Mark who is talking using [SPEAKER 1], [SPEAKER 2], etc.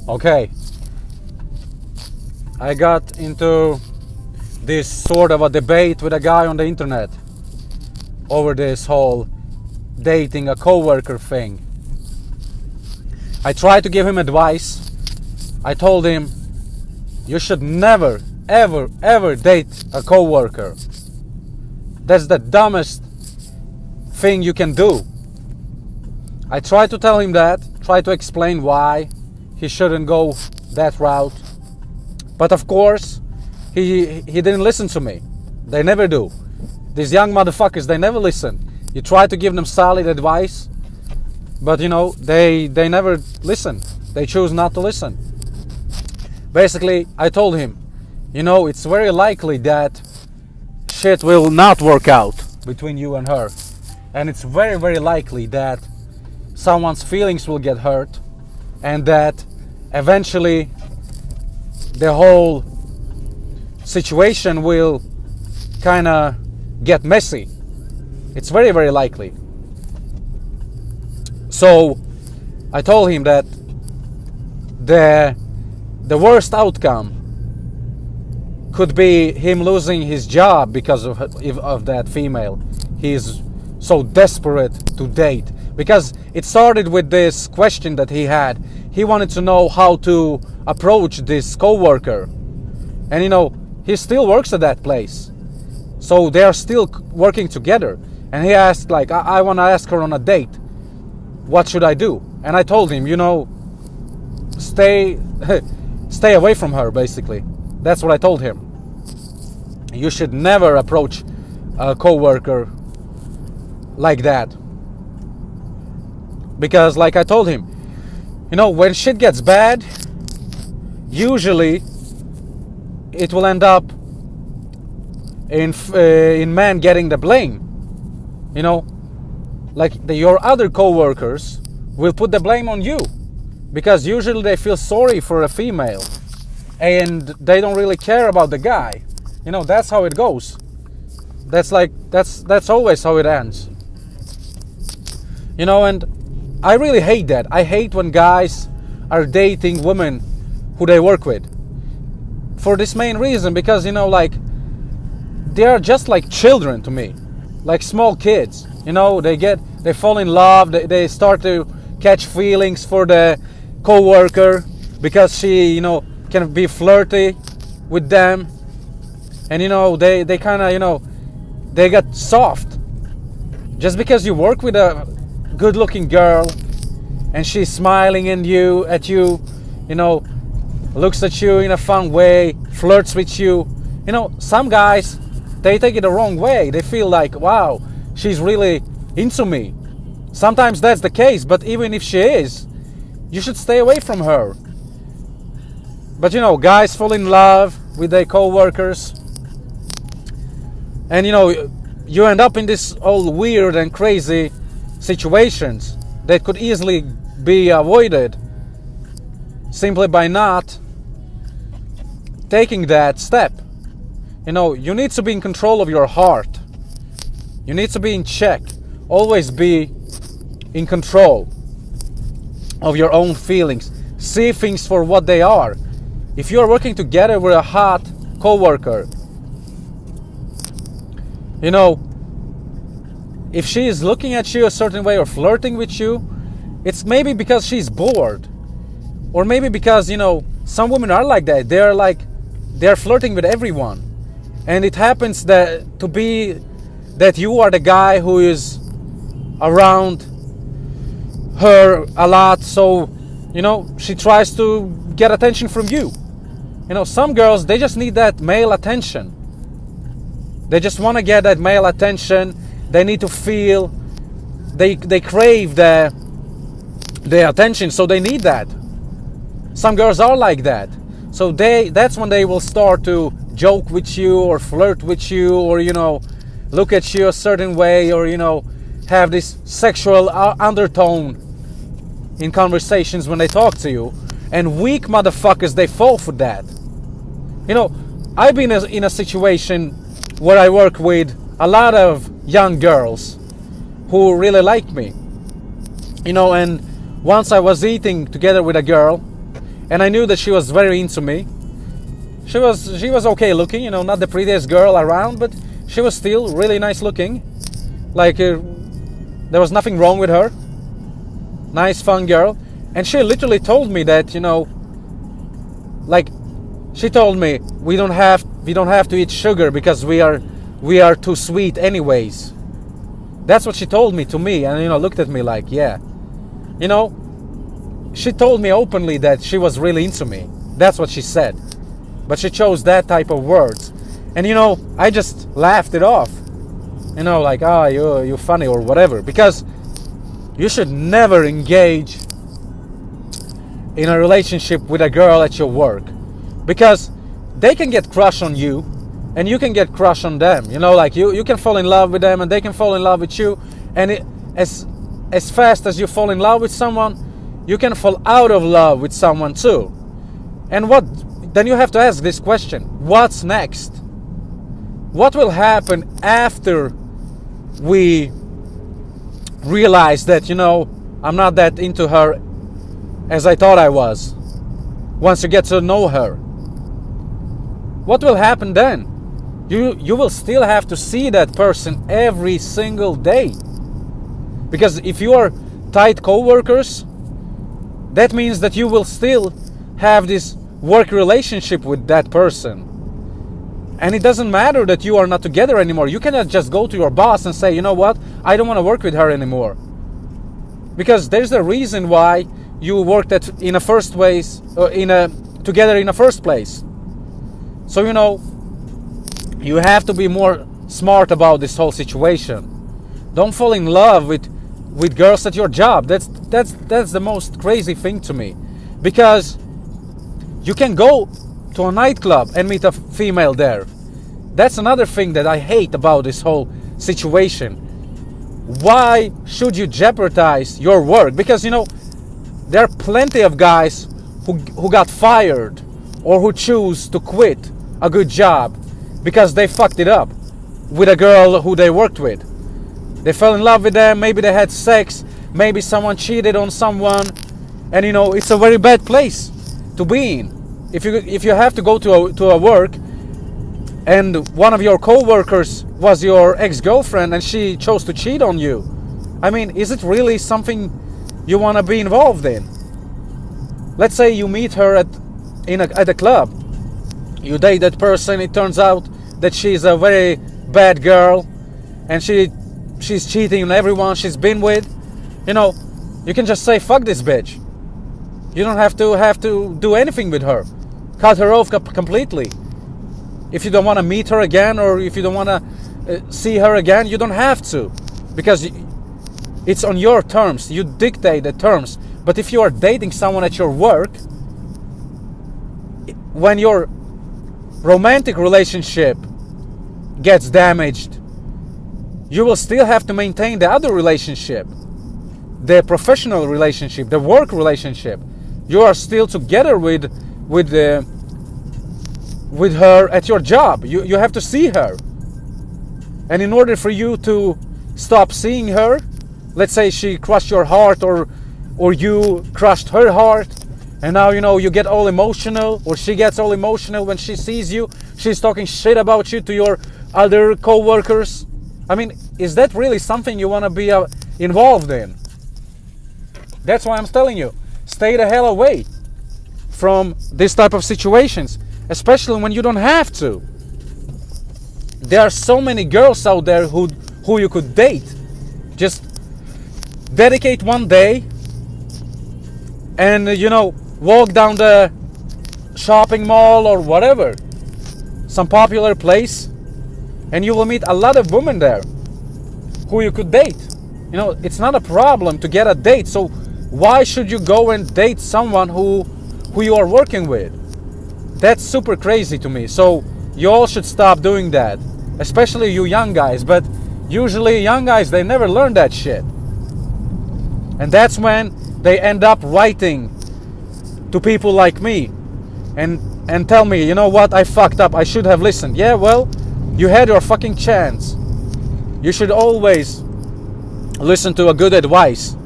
[SPEAKER 1] Okay, I got into this sort of a debate with a guy on the internet over this whole dating a coworker thing. I tried to give him advice. I told him, you should never, ever, ever date a coworker. That's the dumbest thing you can do. I tried to tell him that, tried to explain why he shouldn't go that route. But of course, he didn't listen to me. They never do. These young motherfuckers, they never listen. You try to give them solid advice, but they never listen. They choose not to listen. Basically, I told him, it's very likely that shit will not work out between you and her. And it's very, very likely that someone's feelings will get hurt, and that eventually the whole situation will kind of get messy. It's very, very likely. So I told him that the worst outcome could be him losing his job because of that female. He's so desperate to date. Because it started with this question that he had. He wanted to know how to approach this coworker. And he still works at that place. So they are still working together. And he asked, I want to ask her on a date. What should I do? And I told him, stay away from her, basically. That's what I told him. You should never approach a coworker like that. Because like I told him, when shit gets bad, usually it will end up in man getting the blame. Your other coworkers will put the blame on you, because usually they feel sorry for a female and they don't really care about the guy. That's how it goes. That's always how it ends. And I really hate that. I hate when guys are dating women who they work with. For this main reason, because they are just like children to me, like small kids. They fall in love. They start to catch feelings for the coworker because she can be flirty with them, and they kind of they get soft just because you work with a good-looking girl and she's smiling at you, looks at you in a fun way, flirts with you. Some guys, they take it the wrong way. They feel like, wow, she's really into me. Sometimes that's the case, but even if she is, you should stay away from her. But guys fall in love with their co-workers, and you end up in this all weird and crazy situations that could easily be avoided simply by not taking that step. You need to be in control of your heart. You need to be in check. Always be in control of your own feelings. See things for what they are. If you're working together with a hot coworker, if she is looking at you a certain way or flirting with you, it's maybe because she's bored. Or maybe because, some women are like that. They're flirting with everyone. And it happens that you are the guy who is around her a lot. So, she tries to get attention from you. Some girls, they just need that male attention. They just want to get that male attention. They need to feel, they crave the attention, so they need that. Some girls are like that. So that's when they will start to joke with you or flirt with you, or look at you a certain way, or have this sexual undertone in conversations when they talk to you. And weak motherfuckers, they fall for that. I've been in a situation where I work with a lot of young girls who really like me. And once I was eating together with a girl, and I knew that she was very into me. She was okay looking, you know, not the prettiest girl around, but she was still really nice looking. Like there was nothing wrong with her. Nice, fun girl. And she literally told me that, you know, like, she told me we don't have to eat sugar because we are too sweet anyways. That's what she told me to me, and, you know, looked at me like, yeah. You know, she told me openly that she was really into me. That's what she said. But she chose that type of words. And, you know, I just laughed it off. You know, like, you're funny or whatever. Because you should never engage in a relationship with a girl at your work. Because they can get crushed on you and you can get crushed on them. You know, like you can fall in love with them and they can fall in love with you. And as fast as you fall in love with someone, you can fall out of love with someone too. And then you have to ask this question: what's next? What will happen after we realize that, you know, I'm not that into her as I thought I was? Once you get to know her, what will happen then? You will still have to see that person every single day. Because if you are tight co-workers, that means that you will still have this work relationship with that person. And it doesn't matter that you are not together anymore. You cannot just go to your boss and say, you know what, I don't want to work with her anymore. Because there's a reason why you worked together in the first place. So, you know, you have to be more smart about this whole situation. Don't fall in love with girls at your job. That's the most crazy thing to me. Because you can go to a nightclub and meet a female there. That's another thing that I hate about this whole situation. Why should you jeopardize your work? Because, you know, there are plenty of guys who got fired or who choose to quit a good job because they fucked it up with a girl who they worked with. They fell in love with them, maybe they had sex, maybe someone cheated on someone, and, you know, it's a very bad place to be in. If you have to go to a work and one of your co-workers was your ex-girlfriend and she chose to cheat on you, I mean, is it really something you want to be involved in? Let's say you meet her at a club. You date that person, it turns out that she's a very bad girl and she's cheating on everyone she's been with. You know, you can just say, fuck this bitch. You don't have to do anything with her. Cut her off completely. If you don't want to meet her again, or if you don't want to see her again, you don't have to. Because it's on your terms. You dictate the terms. But if you are dating someone at your work, when your romantic relationship gets damaged, you will still have to maintain the other relationship. The professional relationship, the work relationship. You are still together with her at your job. You have to see her. And in order for you to stop seeing her, let's say she crushed your heart or you crushed her heart, and now, you know, you get all emotional, or she gets all emotional when she sees you. She's talking shit about you to your other co-workers. I mean, is that really something you want to be involved in? That's why I'm telling you, stay the hell away from this type of situations, especially when you don't have to. There are so many girls out there who you could date. Just dedicate one day and, you know, walk down the shopping mall or whatever, some popular place, and you will meet a lot of women there who you could date. You know, it's not a problem to get a date. So why should you go and date someone who you are working with? That's super crazy to me. So you all should stop doing that, especially you young guys. But usually young guys, they never learn that shit, and that's when they end up writing to people like me and tell me, you know what, I fucked up, I should have listened. Yeah, well, you had your fucking chance. You should always listen to a good advice.